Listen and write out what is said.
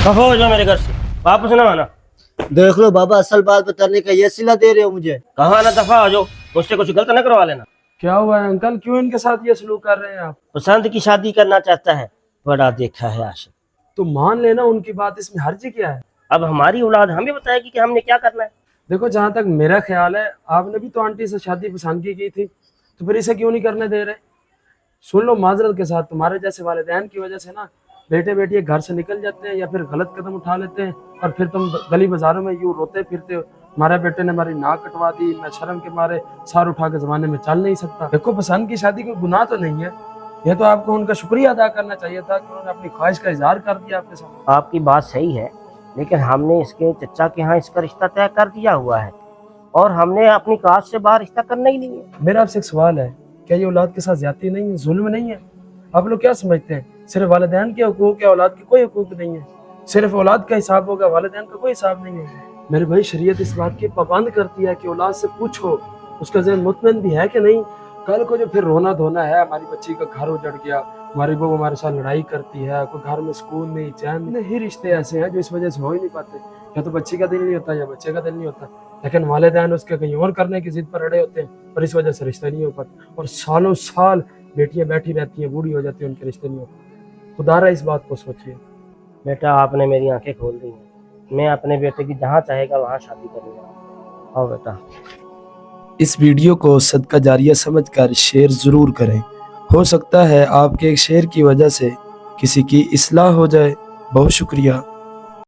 दफा हो जाओ मेरे घर से, वापस ना आना। देख लो बाबा, असल बात बताने का ये सिला दे रहे हो मुझे। कहा ना दफा हो जाओ, मुझसे कुछ गलत ना करवा लेना। क्या हुआ है अंकल, क्यों इनके साथ ये सलूक कर रहे हैं आप? पसंद की शादी करना चाहता है, बड़ा देखा है आशिक। तो मान लेना उनकी बात, इसमें हर्ज क्या है? अब हमारी औलाद हमें बताएगी कि हमने क्या करना है। देखो जहाँ तक मेरा ख्याल है, आपने भी तो आंटी से शादी पसंद की थी, तो फिर इसे क्यों नहीं करने दे रहे? सुन लो माजरत के साथ, तुम्हारे जैसे वालिदैन की वजह से ना बेटे बेटियां घर से निकल जाते हैं या फिर गलत कदम उठा लेते हैं, और फिर तुम गली बाजारों में यूँ रोते फिरते हो, हमारे बेटे ने हमारी नाक कटवा दी, मैं शर्म के मारे सार उठा के जमाने में चल नहीं सकता। देखो पसंद की शादी कोई गुनाह तो नहीं है, यह तो आपको उनका शुक्रिया अदा करना चाहिए था कि उन्होंने अपनी ख्वाहिश का इजहार कर दिया आपके सामने। आपकी बात सही है, लेकिन हमने इसके चचा के यहाँ इसका रिश्ता तय कर दिया हुआ है और हमने अपनी कास्ट से बाहर रिश्ता करना ही नहीं है। मेरा आपसे एक सवाल है, क्या ये औलाद के साथ ज्यादती नहीं है, जुल्म नहीं है? आप लोग क्या समझते हैं सिर्फ वालिदैन के हुकूक है, औलाद के कोई हुकूक नहीं है? सिर्फ औलाद का हिसाब होगा, वालिदैन का कोई हिसाब नहीं है? मेरे भाई शरीयत इस बात की पाबंद करती है कि औलाद से पूछो उसका ज़हन मुतमईन भी है कि नहीं। कल को जो फिर रोना धोना है, हमारी बच्ची का घर उजड़ गया, हमारी बहू हमारे साथ लड़ाई करती है, कोई घर में सुकून नहीं, चैन नहीं, ही रिश्ते ऐसे हैं जो इस वजह से हो ही नहीं पाते। या तो बच्ची का दिल नहीं होता या बच्चे का दिल नहीं होता, लेकिन वालिदैन उसके कहीं और करने की जिद पर अड़े होते हैं और इस वजह से रिश्ता नहीं हो पाता, और सालों साल बेटियां बैठी रहती हैं, बूढ़ी हो जाती हैं, उनके रिश्ते नहीं होते। खुदारा इस बात को सोचिए। बेटा आपने मेरी आंखें खोल दी हैं, मैं अपने बेटे की जहाँ चाहेगा वहाँ शादी करूँगा। आओ बेटा। इस वीडियो को सदका जारिया समझकर शेयर ज़रूर करें, हो सकता है आपके एक शेयर की वजह से किसी की इस्लाह हो जाए। बहुत शुक्रिया।